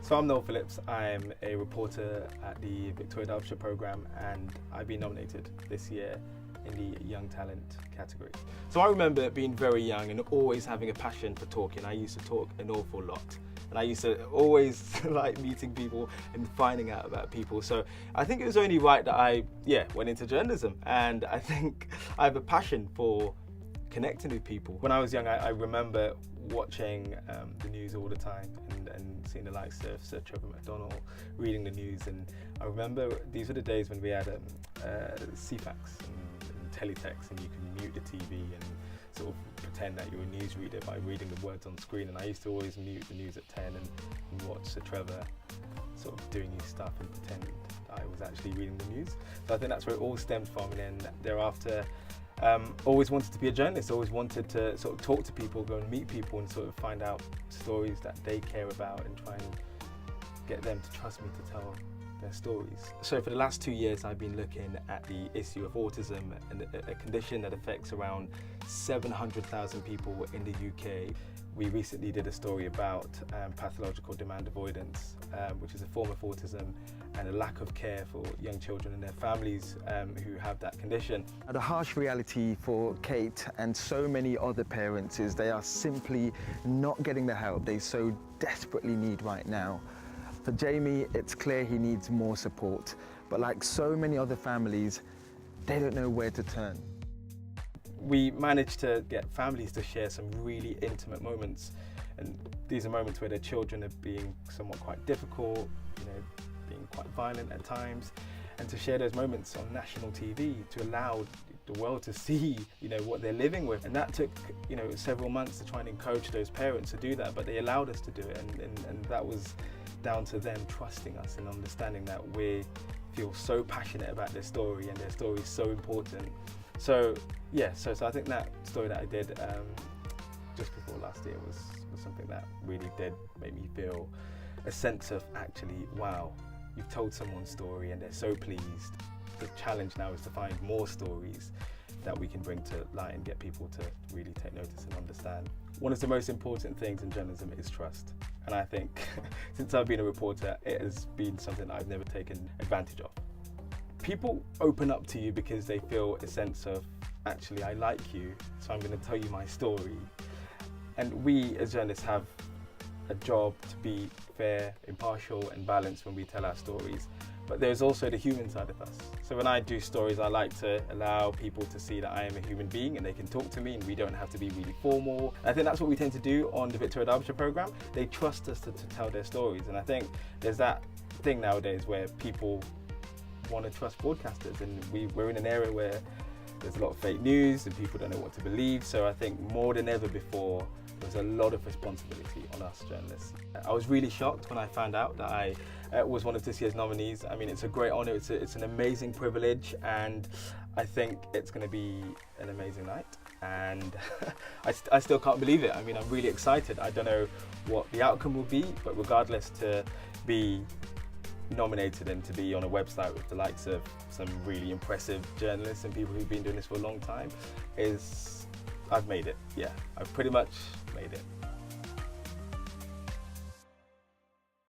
So I'm Noel Phillips. I'm a reporter at the Victoria Derbyshire programme, and I've been nominated this year in the Young Talent category. So I remember being very young and always having a passion for talking. I used to talk an awful lot, and I used to always like meeting people and finding out about people. So I think it was only right that I went into journalism, and I think I have a passion for connecting with people. When I was young, I remember watching the news all the time and seeing the likes of Sir Trevor McDonald, reading the news, and I remember these were the days when we had CFAX and teletext, and you can mute the TV and sort of pretend that you're a newsreader by reading the words on screen. And I used to always mute the news at 10 and watch Sir Trevor sort of doing his stuff and pretend I was actually reading the news. So I think that's where it all stemmed from, and then thereafter always wanted to be a journalist, always wanted to sort of talk to people, go and meet people and sort of find out stories that they care about and try and get them to trust me to tell their stories. So for the last 2 years I've been looking at the issue of autism, and a condition that affects around 700,000 people in the UK. We recently did a story about pathological demand avoidance, which is a form of autism and a lack of care for young children and their families who have that condition. The harsh reality for Kate and so many other parents is they are simply not getting the help they so desperately need right now. For Jamie, it's clear he needs more support, but like so many other families, they don't know where to turn. We managed to get families to share some really intimate moments, and these are moments where their children are being somewhat quite difficult, being quite violent at times, and to share those moments on national TV to allow the world to see, what they're living with. And that took, several months to try and encourage those parents to do that, but they allowed us to do it, and that was down to them trusting us and understanding that we feel so passionate about their story and their story is so important. So so I think that story that I did just before last year was something that really did make me feel a sense of actually, wow, you've told someone's story and they're so pleased. The challenge now is to find more stories that we can bring to light and get people to really take notice and understand. One of the most important things in journalism is trust. And I think since I've been a reporter, it has been something I've never taken advantage of. People open up to you because they feel a sense of, actually, I like you, so I'm going to tell you my story. And we as journalists have a job to be fair, impartial and balanced when we tell our stories. But there's also the human side of us. So when I do stories, I like to allow people to see that I am a human being and they can talk to me and we don't have to be really formal. I think that's what we tend to do on the Victoria Derbyshire programme. They trust us to tell their stories. And I think there's that thing nowadays where people want to trust broadcasters, and we're in an area where there's a lot of fake news and people don't know what to believe. So I think more than ever before, there's a lot of responsibility on us journalists. I was really shocked when I found out that I was one of this year's nominees. I mean, it's a great honour, it's an amazing privilege, and I think it's going to be an amazing night. And I still can't believe it. I mean, I'm really excited. I don't know what the outcome will be, but regardless, to be nominated and to be on a website with the likes of some really impressive journalists and people who've been doing this for a long time I've made it. Yeah, I've pretty much made it.